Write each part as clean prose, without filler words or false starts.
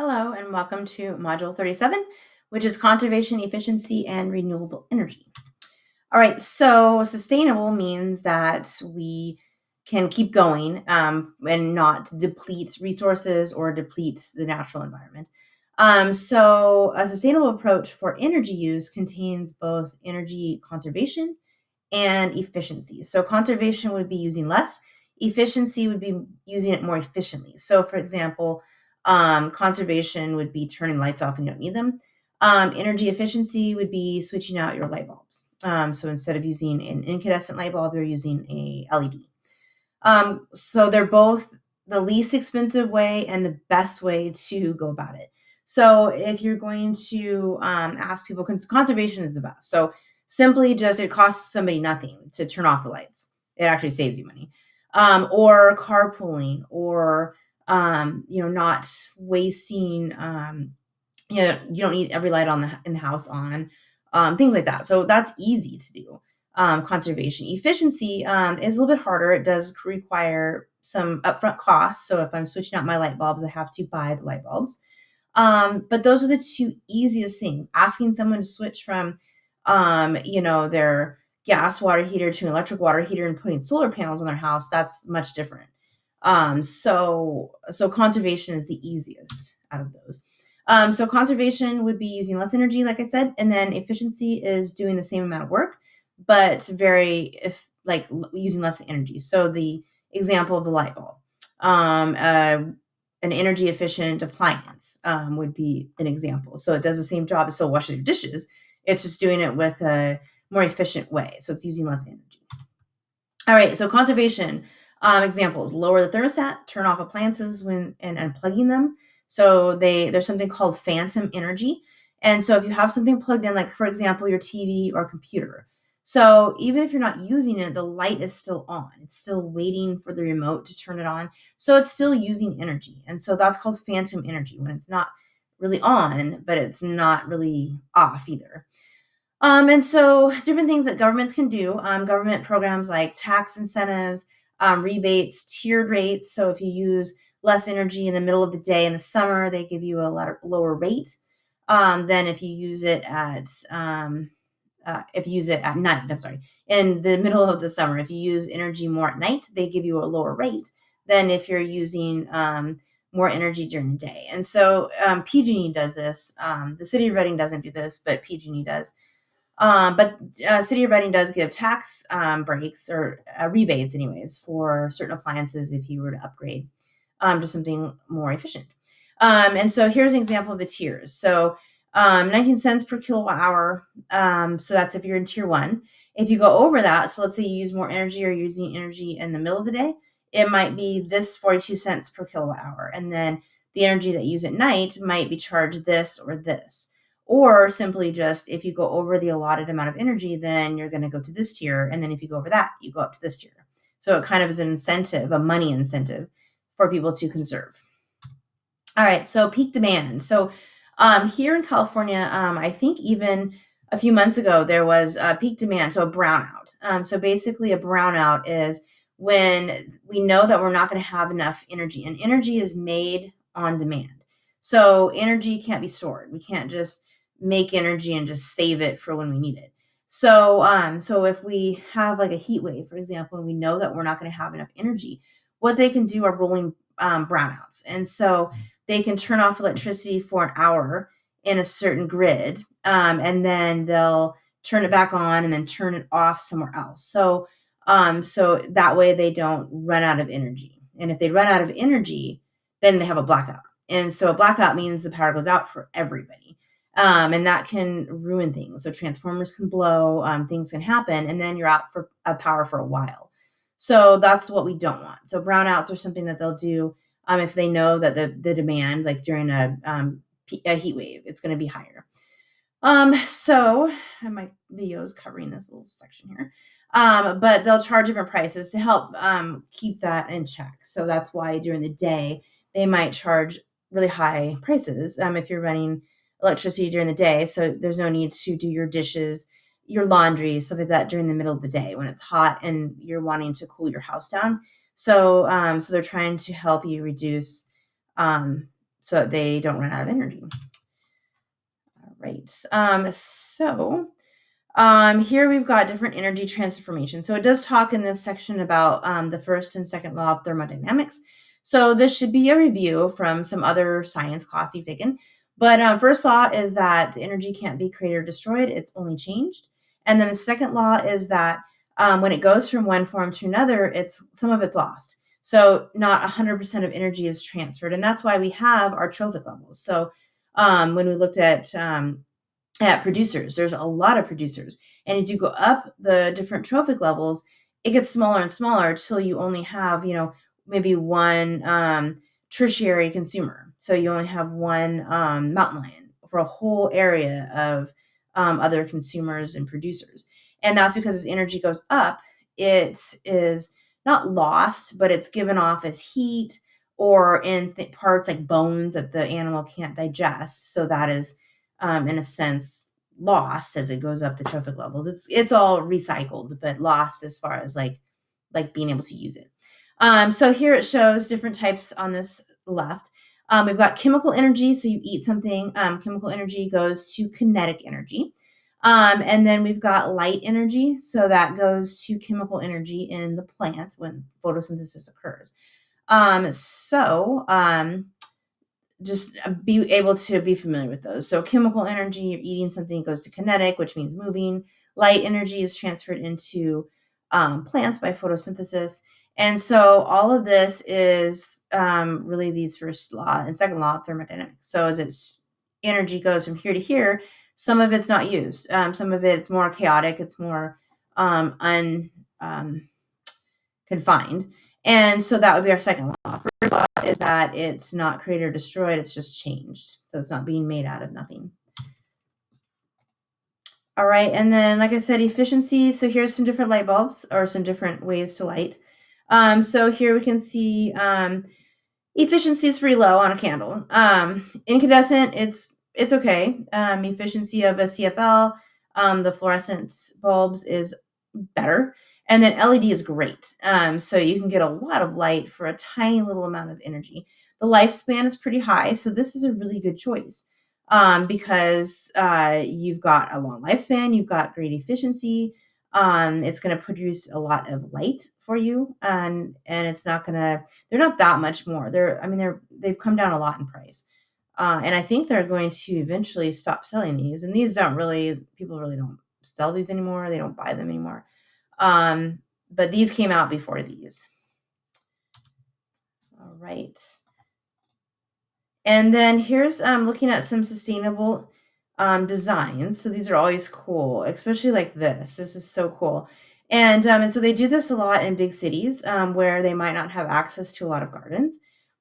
Hello, and welcome to Module 37, which is Conservation, Efficiency, and Renewable Energy. All right, so sustainable means that we can keep going and not deplete resources or deplete the natural environment. So a sustainable approach for energy use contains both energy conservation and efficiency. So conservation would be using less. Efficiency would be using it more efficiently. So, for example, conservation would be turning lights off when you don't need them. Energy efficiency would be switching out your light bulbs. So instead of using an incandescent light bulb, you're using a LED. So they're both the least expensive way and the best way to go about it. So if you're going to ask people, conservation is the best. So simply just it costs somebody nothing to turn off the lights. It actually saves you money. Or carpooling, or not wasting. You don't need every light in the house on. Things like that. So that's easy to do. Conservation. Efficiency is a little bit harder. It does require some upfront costs. So if I'm switching out my light bulbs, I have to buy the light bulbs. But those are the two easiest things. Asking someone to switch from, their gas water heater to an electric water heater and putting solar panels on their house, that's much different. So conservation is the easiest out of those. So conservation would be using less energy, like I said, and then efficiency is doing the same amount of work, but using less energy. So the example of the light bulb, an energy efficient appliance would be an example. So it does the same job. It still washes your dishes. It's just doing it with a more efficient way. So it's using less energy. All right. So conservation examples: lower the thermostat, turn off appliances when and unplugging them. So there's something called phantom energy. And so if you have something plugged in, like for example, your TV or computer, so even if you're not using it, the light is still on. It's still waiting for the remote to turn it on. So it's still using energy. And so that's called phantom energy, when it's not really on, but it's not really off either. And so different things that governments can do, government programs like tax incentives, rebates, tiered rates. So if you use less energy in the middle of the day in the summer, they give you a lower rate than if you use it at night. I'm sorry, in the middle of the summer, if you use energy more at night, they give you a lower rate than if you're using more energy during the day. And so PG&E does this. The city of Reading doesn't do this, but PG&E does. But City of Reading does give tax breaks or rebates, anyways, for certain appliances if you were to upgrade to something more efficient. And so here's an example of the tiers. So 19 cents per kilowatt hour. So that's if you're in tier 1. If you go over that, so let's say you use more energy or you're using energy in the middle of the day, it might be this 42 cents per kilowatt hour. And then the energy that you use at night might be charged this or this. Or simply just if you go over the allotted amount of energy, then you're going to go to this tier. And then if you go over that, you go up to this tier. So it kind of is an incentive, a money incentive for people to conserve. All right, so peak demand. So here in California, I think even a few months ago, there was peak demand, so a brownout. So basically a brownout is when we know that we're not going to have enough energy, and energy is made on demand. So energy can't be stored. We can't just make energy and just save it for when we need it. So if we have like a heat wave, for example, and we know that we're not going to have enough energy, what they can do are rolling brownouts. And so they can turn off electricity for an hour in a certain grid, and then they'll turn it back on and then turn it off somewhere else. So that way they don't run out of energy. And if they run out of energy, then they have a blackout. And so a blackout means the power goes out for everybody. And that can ruin things. So transformers can blow, things can happen, and then you're out for power for a while. So that's what we don't want. So brownouts are something that they'll do if they know that the demand, like during a heat wave, it's going to be higher. So my video is covering this little section here. But they'll charge different prices to help keep that in check. So that's why during the day, they might charge really high prices if you're running electricity during the day. So there's no need to do your dishes, your laundry, stuff like that during the middle of the day when it's hot and you're wanting to cool your house down. So they're trying to help you reduce so that they don't run out of energy. All right. Here we've got different energy transformation. So it does talk in this section about the first and second law of thermodynamics. So this should be a review from some other science class you've taken. But first law is that energy can't be created or destroyed. It's only changed. And then the second law is that when it goes from one form to another, some of it's lost. So not 100% of energy is transferred. And that's why we have our trophic levels. So when we looked at producers, there's a lot of producers. And as you go up the different trophic levels, it gets smaller and smaller till you only have, maybe one tertiary consumer. So you only have one mountain lion for a whole area of other consumers and producers. And that's because as energy goes up, it is not lost, but it's given off as heat or in parts like bones that the animal can't digest. So that is in a sense lost as it goes up the trophic levels. It's all recycled, but lost as far as like being able to use it. So here it shows different types on this left. We've got chemical energy. So you eat something, chemical energy goes to kinetic energy. And then we've got light energy. So that goes to chemical energy in the plant when photosynthesis occurs. Just be able to be familiar with those. So chemical energy, you're eating something, goes to kinetic, which means moving. Light energy is transferred into plants by photosynthesis. And so all of this is really these first law and second law of thermodynamics. So as its energy goes from here to here, some of it's not used. Some of it's more chaotic. It's more unconfined. And so that would be our second law. First law is that it's not created or destroyed, it's just changed. So it's not being made out of nothing. All right, and then like I said, efficiency. So here's some different light bulbs or some different ways to light. So here we can see efficiency is pretty low on a candle. Incandescent, it's okay. Efficiency of a CFL, the fluorescent bulbs is better. And then LED is great. So you can get a lot of light for a tiny little amount of energy. The lifespan is pretty high. So this is a really good choice because you've got a long lifespan, you've got great efficiency. It's going to produce a lot of light for you. And it's not going to, they're not that much more. They've come down a lot in price. And I think they're going to eventually stop selling these. And these people really don't sell these anymore. They don't buy them anymore. But these came out before these. All right. And then here's looking at some sustainable designs. So these are always cool, especially like this. This is so cool. And so they do this a lot in big cities where they might not have access to a lot of gardens.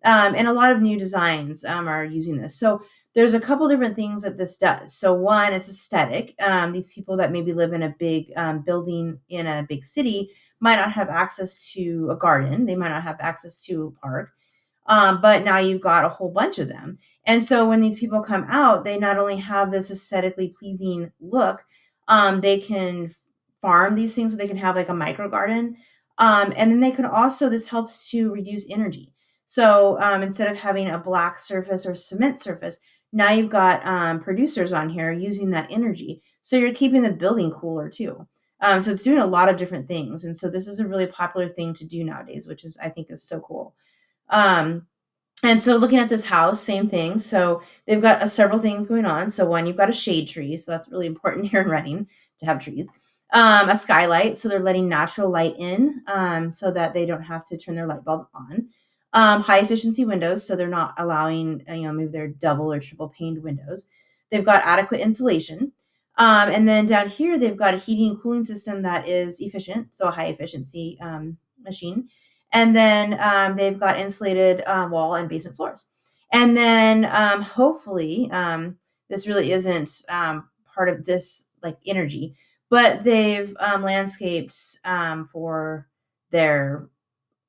And a lot of new designs are using this. So there's a couple different things that this does. So one, it's aesthetic. These people that maybe live in a big building in a big city might not have access to a garden. They might not have access to a park. But now you've got a whole bunch of them. And so when these people come out, they not only have this aesthetically pleasing look, they can farm these things so they can have like a micro garden. And then they can also, this helps to reduce energy. So instead of having a black surface or cement surface, now you've got producers on here using that energy. So you're keeping the building cooler too. So it's doing a lot of different things. And so this is a really popular thing to do nowadays, which I think is so cool. And so looking at this house, same thing. So they've got several things going on. So one, you've got a shade tree. So that's really important here in Reading to have trees. A skylight. So they're letting natural light in so that they don't have to turn their light bulbs on. High efficiency windows. So they're not allowing, maybe they're double or triple paned windows. They've got adequate insulation. And then down here, they've got a heating and cooling system that is efficient. So a high efficiency machine. And then they've got insulated wall and basement floors. And then hopefully, this really isn't part of this like energy, but they've landscaped for their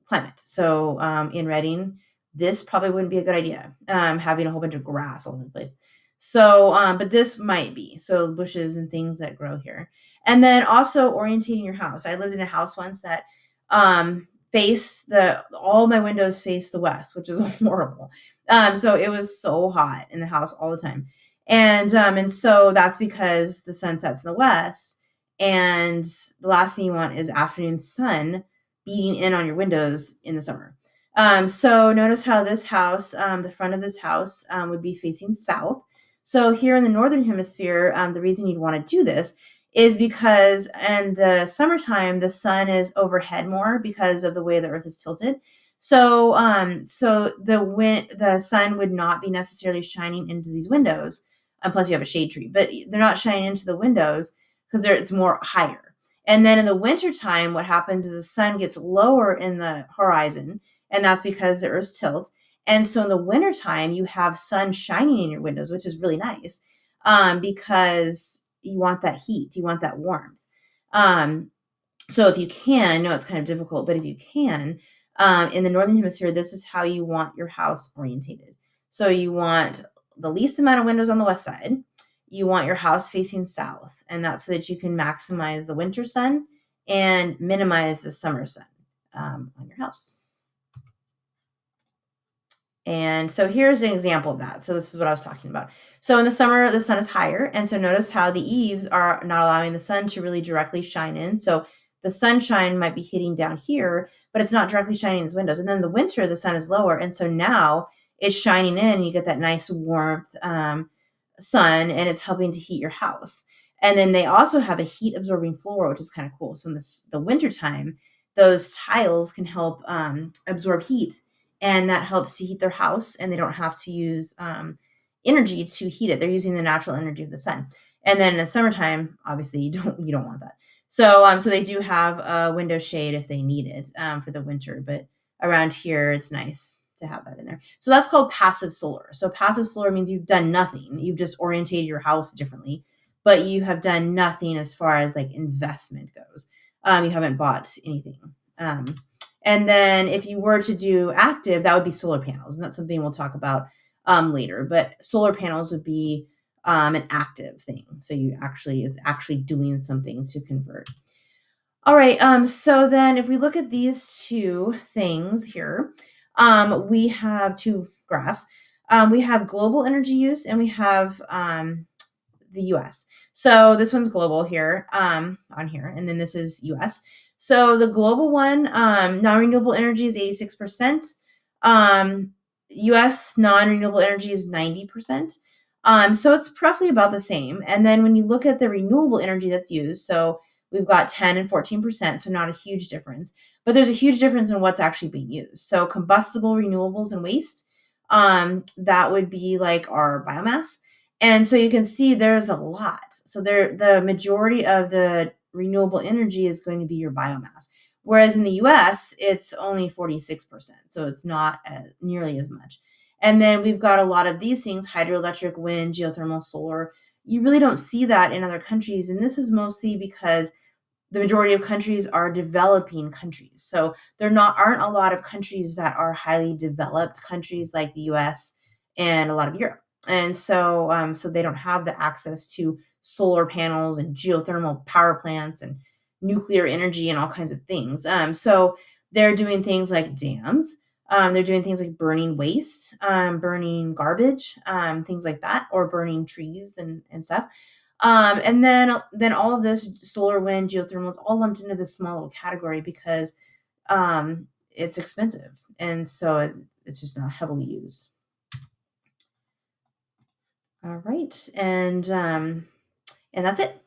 climate. So in Reading, this probably wouldn't be a good idea, having a whole bunch of grass all over the place. So, but this might be. So bushes and things that grow here. And then also orientating your house. I lived in a house once that all my windows face the west, which is horrible. So it was so hot in the house all the time. And so that's because the sun sets in the west, and the last thing you want is afternoon sun beating in on your windows in the summer. So notice how this house, the front of this house, would be facing south. So here in the northern hemisphere, the reason you'd want to do this is because in the summertime the sun is overhead more because of the way the earth is tilted. So the sun would not be necessarily shining into these windows, unless you have a shade tree, but they're not shining into the windows because it's more higher. And then in the wintertime, what happens is the sun gets lower in the horizon, and that's because the Earth's tilt. And so in the wintertime, you have sun shining in your windows, which is really nice, because you want that heat, you want that warmth. Um, so if you can, I know it's kind of difficult, but if you can, in the northern hemisphere, this is how you want your house orientated. So you want the least amount of windows on the west side. You want your house facing south, and that's so that you can maximize the winter sun and minimize the summer sun on your house. And so here's an example of that. So this is what I was talking about. So in the summer, the sun is higher. And so notice how the eaves are not allowing the sun to really directly shine in. So the sunshine might be hitting down here, but it's not directly shining in these windows. And then in the winter, the sun is lower. And so now it's shining in, and you get that nice warmth sun, and it's helping to heat your house. And then they also have a heat absorbing floor, which is kind of cool. So in the winter time, those tiles can help absorb heat, and that helps to heat their house, and they don't have to use energy to heat it. They're using the natural energy of the sun. And then in the summertime, obviously you don't want that. So they do have a window shade if they need it for the winter, but around here it's nice to have that in there. So that's called passive solar. So passive solar means you've done nothing. You've just orientated your house differently, but you have done nothing as far as like investment goes. You haven't bought anything. And then if you were to do active, that would be solar panels. And that's something we'll talk about later. But solar panels would be an active thing. So it's actually doing something to convert. All right. So then if we look at these two things here, we have two graphs. We have global energy use, and we have the US. So this one's global here, on here, and then this is US. So the global one, non-renewable energy is 86%. US non-renewable energy is 90%. So it's roughly about the same. And then when you look at the renewable energy that's used, so we've got 10 and 14%, so not a huge difference. But there's a huge difference in what's actually being used. So combustible renewables and waste, that would be like our biomass. And so you can see there's a lot. So the majority of the renewable energy is going to be your biomass. Whereas in the US, it's only 46%. So it's not nearly as much. And then we've got a lot of these things: hydroelectric, wind, geothermal, solar. You really don't see that in other countries. And this is mostly because the majority of countries are developing countries. So aren't a lot of countries that are highly developed countries like the US and a lot of Europe. And so they don't have the access to solar panels and geothermal power plants and nuclear energy and all kinds of things. So they're doing things like dams. They're doing things like burning waste, burning garbage, things like that, or burning trees and stuff. And then all of this solar, wind, geothermal is all lumped into this small little category because it's expensive, and so it's just not heavily used. All right, and that's it.